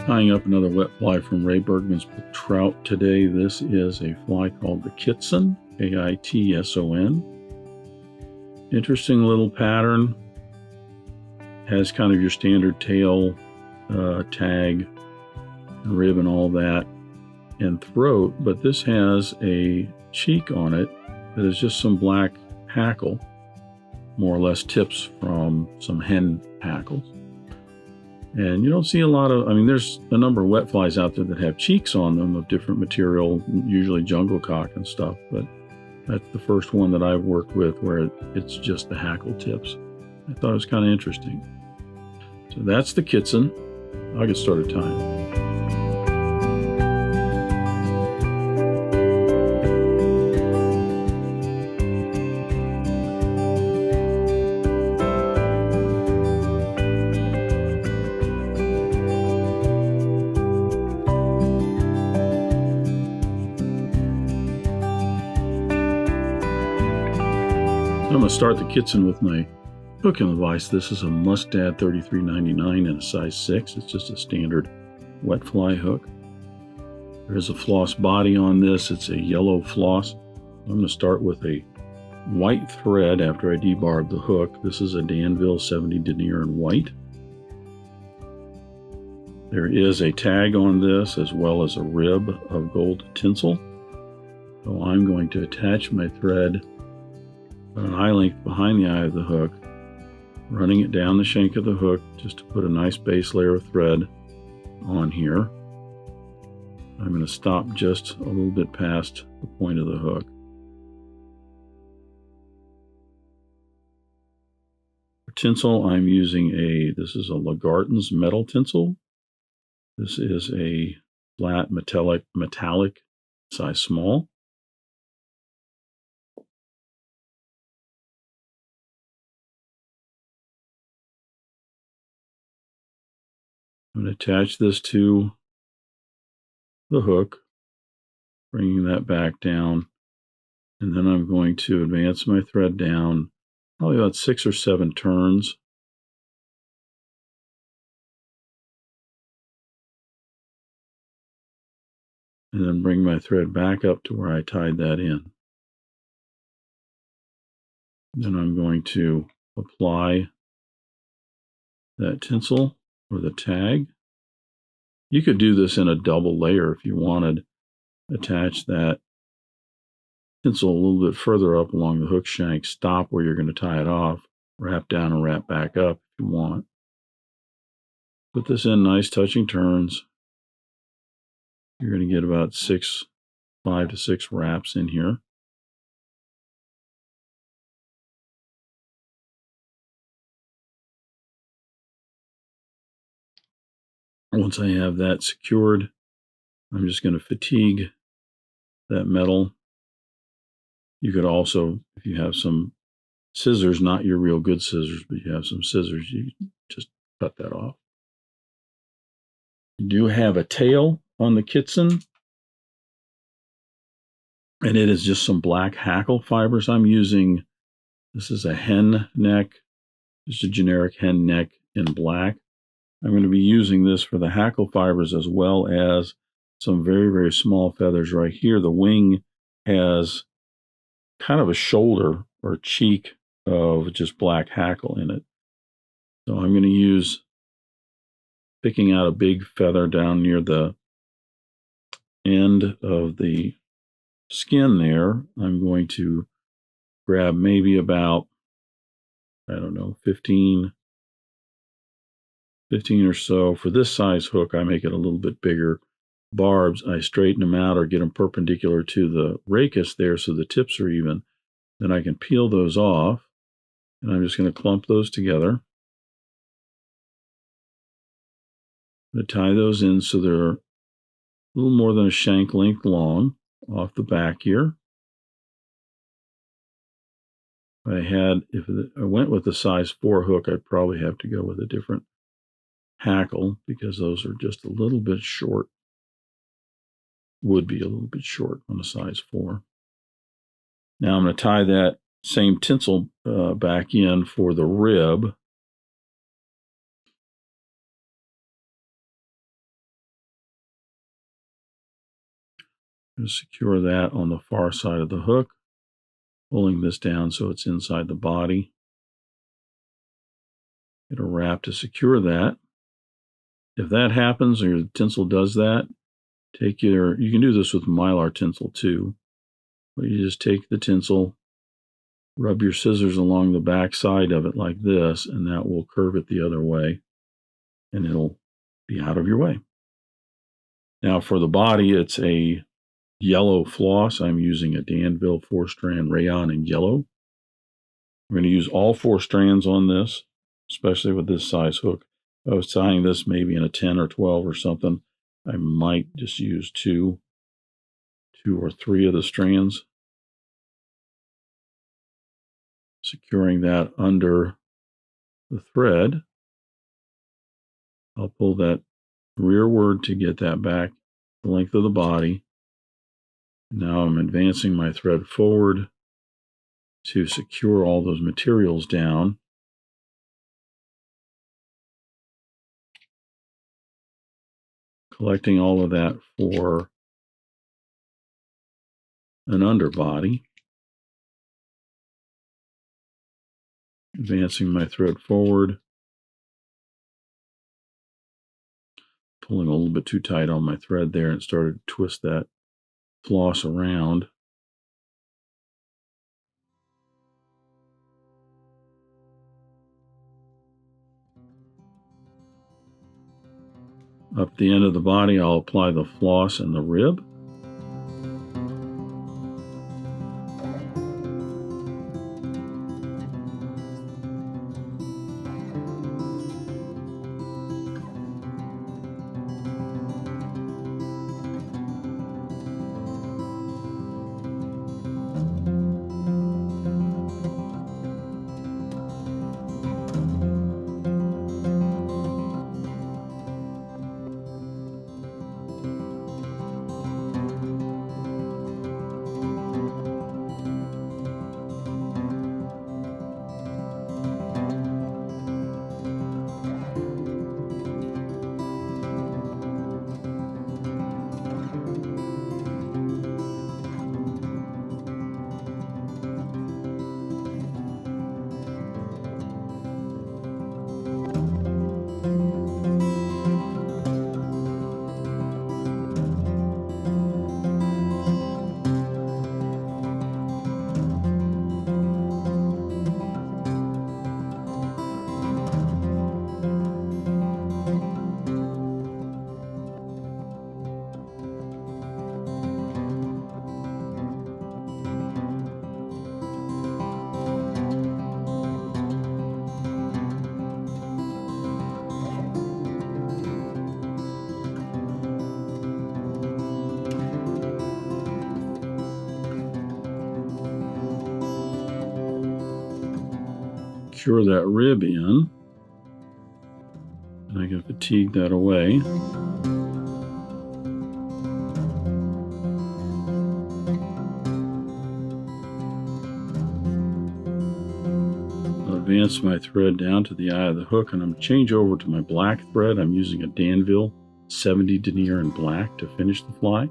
Tying up another wet fly from Ray Bergman's book Trout today. This is a fly called the Kitson, Kitson. Interesting little pattern. Has kind of your standard tail, tag, and rib and all that, and throat, but this has a cheek on it that is just some black hackle, more or less tips from some hen hackles. And you don't see a lot of, there's a number of wet flies out there that have cheeks on them of different material, usually jungle cock and stuff, but that's the first one that I've worked with where it's just the hackle tips. I thought it was kind of interesting. So that's the Kitson. I'll get started tying. I'm going to start the Kitson with my hooking device. This is a Mustad 3399 in a size 6. It's just a standard wet fly hook. There's a floss body on this. It's a yellow floss. I'm going to start with a white thread after I debarb the hook. This is a Danville 70 denier in white. There is a tag on this as well as a rib of gold tinsel. So I'm going to attach my thread an eye length behind the eye of the hook, running it down the shank of the hook just to put a nice base layer of thread on here. I'm going to stop just a little bit past the point of the hook. For tinsel, I'm using this is a Lagartun's metal tinsel. This is a flat metallic size small. I'm going to attach this to the hook, bringing that back down, and then I'm going to advance my thread down probably about 6 or 7 turns. And then bring my thread back up to where I tied that in. Then I'm going to apply that tinsel or the tag. You could do this in a double layer if you wanted. Attach that tinsel a little bit further up along the hook shank, stop where you're going to tie it off, wrap down and wrap back up if you want. Put this in nice touching turns. You're going to get about 5 to 6 wraps in here. Once I have that secured, I'm just going to fatigue that metal. You could also, if you have some scissors, not your real good scissors, but you have some scissors, you just cut that off. You do have a tail on the Kitson, and it is just some black hackle fibers I'm using. This is a hen neck, just a generic hen neck in black. I'm going to be using this for the hackle fibers as well as some very, very small feathers right here. The wing has kind of a shoulder or cheek of just black hackle in it. So I'm going to use picking out a big feather down near the end of the skin there. I'm going to grab maybe about, 15 or so. For this size hook, I make it a little bit bigger. Barbs, I straighten them out or get them perpendicular to the rachis there so the tips are even. Then I can peel those off, and I'm just going to clump those together. I'm going to tie those in so they're a little more than a shank length long off the back here. If I went with the size 4 hook, I'd probably have to go with a different hackle because those are just a little bit short. Would be a little bit short on a size 4. Now I'm going to tie that same tinsel back in for the rib. I'm going to secure that on the far side of the hook, pulling this down so it's inside the body. Get a wrap to secure that. If that happens, or your tinsel does that, you can do this with mylar tinsel too, but you just take the tinsel, rub your scissors along the back side of it like this, and that will curve it the other way, and it'll be out of your way. Now for the body, it's a yellow floss. I'm using a Danville 4-strand Rayon in yellow. I'm going to use all 4 strands on this, especially with this size hook. If I was tying this maybe in a 10 or 12 or something, I might just use 2 or 3 of the strands. Securing that under the thread. I'll pull that rearward to get that back the length of the body. Now I'm advancing my thread forward to secure all those materials down. Collecting all of that for an underbody. Advancing my thread forward. Pulling a little bit too tight on my thread there and started to twist that floss around. Up the end of the body, I'll apply the floss and the rib. Secure that rib in, and I can fatigue that away. I'll advance my thread down to the eye of the hook, and I'm going to change over to my black thread. I'm using a Danville 70 denier in black to finish the fly.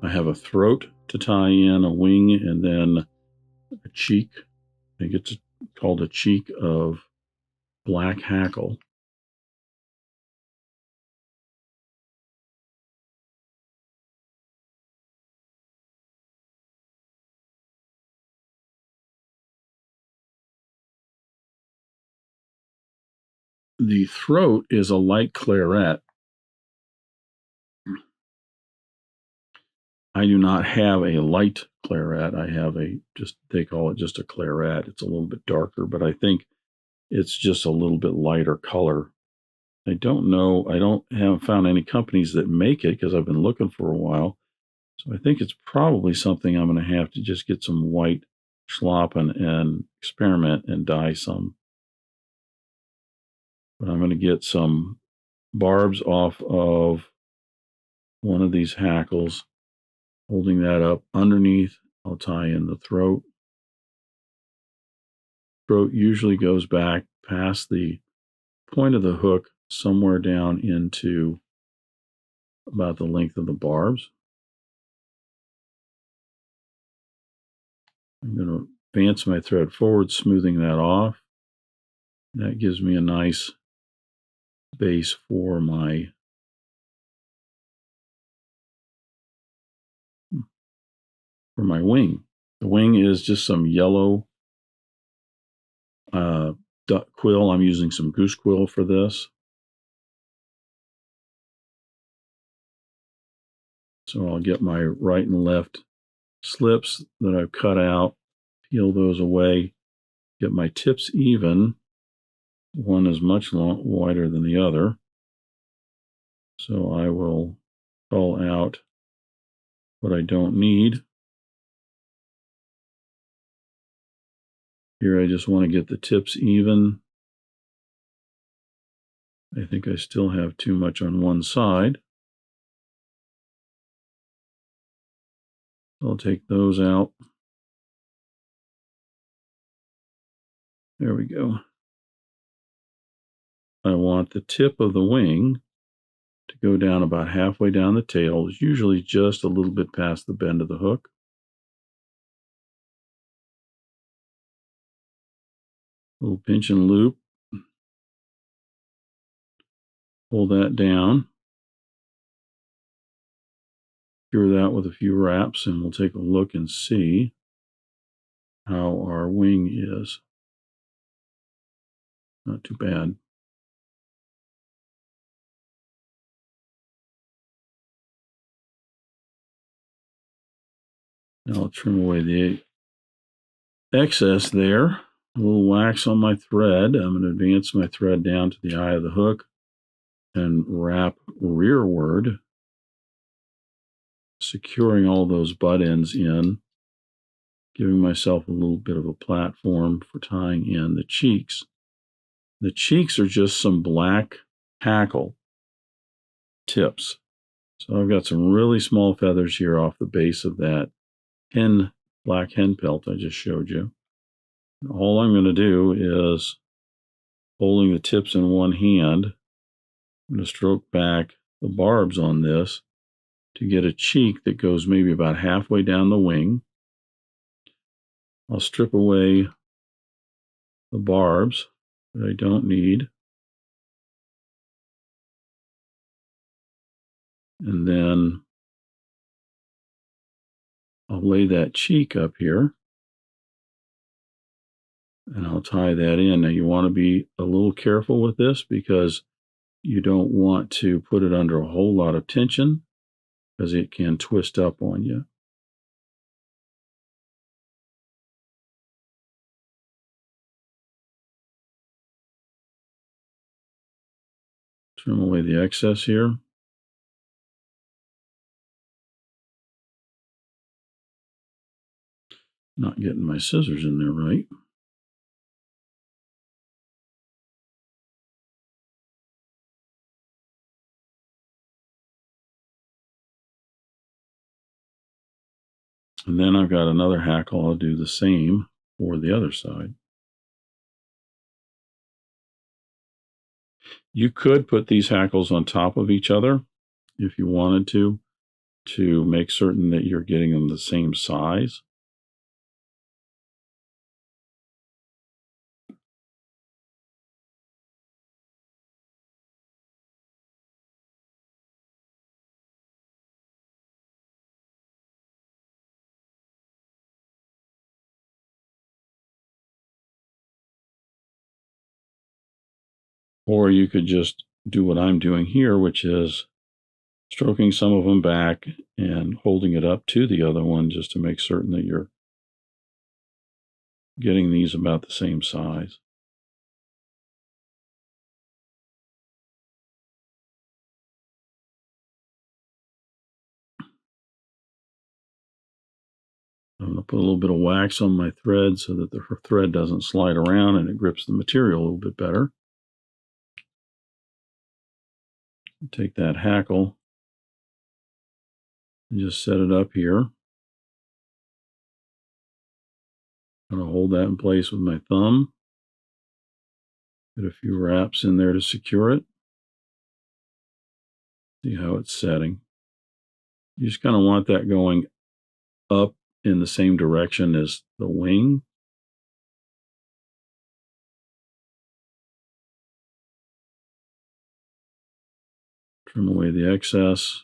I have a throat to tie in, a wing, and then a cheek. I think it's called a cheek of black hackle. The throat is a light claret. I do not have a light claret. I have they call it just a claret. It's a little bit darker, but I think it's just a little bit lighter color. I don't know. Haven't found any companies that make it because I've been looking for a while. So I think it's probably something I'm going to have to just get some white schlappen and experiment and dye some. But I'm going to get some barbs off of one of these hackles, holding that up underneath. I'll tie in the throat. Throat usually goes back past the point of the hook somewhere down into about the length of the barbs. I'm going to advance my thread forward, smoothing that off. That gives me a nice base for my wing. The wing is just some yellow duck quill. I'm using some goose quill for this. So I'll get my right and left slips that I've cut out, peel those away, get my tips even. One is much wider than the other. So I will cull out what I don't need. Here I just want to get the tips even. I think I still have too much on one side. I'll take those out. There we go. I want the tip of the wing to go down about halfway down the tail. It's usually just a little bit past the bend of the hook. Little pinch and loop. Pull that down. Cure that with a few wraps, and we'll take a look and see how our wing is. Not too bad. Now I'll trim away the excess there. A little wax on my thread. I'm going to advance my thread down to the eye of the hook and wrap rearward, securing all those butt ends in, giving myself a little bit of a platform for tying in the cheeks. The cheeks are just some black hackle tips. So I've got some really small feathers here off the base of that black hen pelt I just showed you. And all I'm going to do is, holding the tips in one hand, I'm going to stroke back the barbs on this to get a cheek that goes maybe about halfway down the wing. I'll strip away the barbs that I don't need. And then I'll lay that cheek up here. And I'll tie that in. Now you want to be a little careful with this because you don't want to put it under a whole lot of tension because it can twist up on you. Trim away the excess here. Not getting my scissors in there right. And then I've got another hackle. I'll do the same for the other side. You could put these hackles on top of each other if you wanted to make certain that you're getting them the same size. Or you could just do what I'm doing here, which is stroking some of them back and holding it up to the other one just to make certain that you're getting these about the same size. I'm going to put a little bit of wax on my thread so that the thread doesn't slide around and it grips the material a little bit better. Take that hackle and just set it up here. I'm going to hold that in place with my thumb. Get a few wraps in there to secure it. See how it's setting. You just kind of want that going up in the same direction as the wing. Trim away the excess.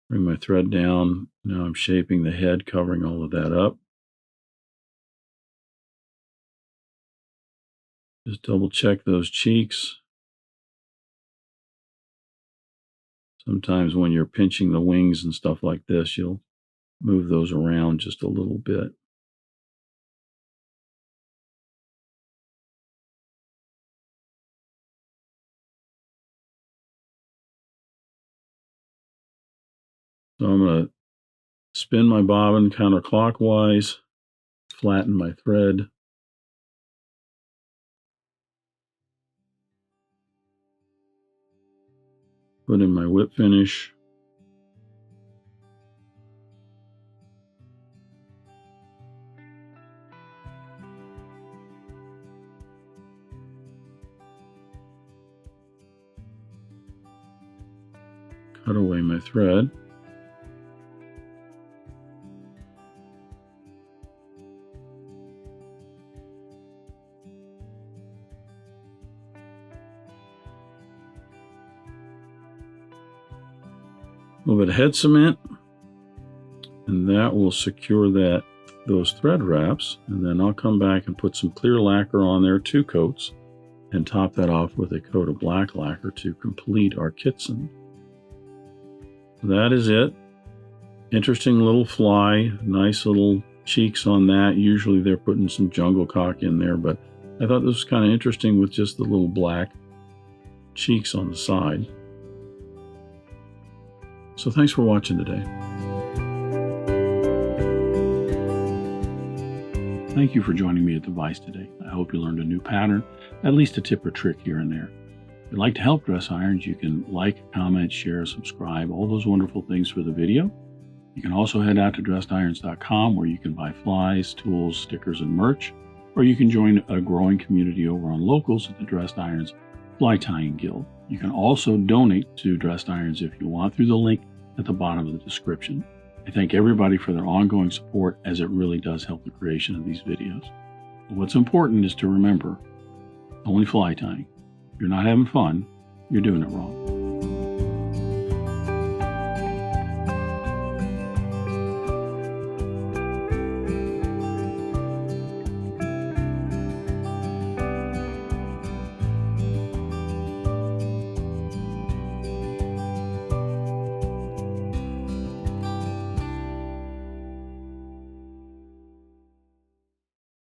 Bring my thread down. Now I'm shaping the head, covering all of that up. Just double check those cheeks. Sometimes when you're pinching the wings and stuff like this, you'll move those around just a little bit. So I'm going to spin my bobbin counterclockwise, flatten my thread. Put in my whip finish. Cut away my thread. A little bit of head cement, and that will secure those thread wraps. And then I'll come back and put some clear lacquer on there, 2 coats, and top that off with a coat of black lacquer to complete our Kitson. That is it. Interesting little fly, nice little cheeks on that. Usually they're putting some jungle cock in there, but I thought this was kind of interesting with just the little black cheeks on the side. So thanks for watching today. Thank you for joining me at the Vise today. I hope you learned a new pattern, at least a tip or trick here and there. If you'd like to help Dress Irons, you can like, comment, share, subscribe, all those wonderful things for the video. You can also head out to dressedirons.com where you can buy flies, tools, stickers, and merch, or you can join a growing community over on Locals at the Dressed Irons Fly Tying Guild. You can also donate to Dressed Irons if you want through the link at the bottom of the description. I thank everybody for their ongoing support, as it really does help the creation of these videos. But what's important is to remember, only fly tying. If you're not having fun, you're doing it wrong.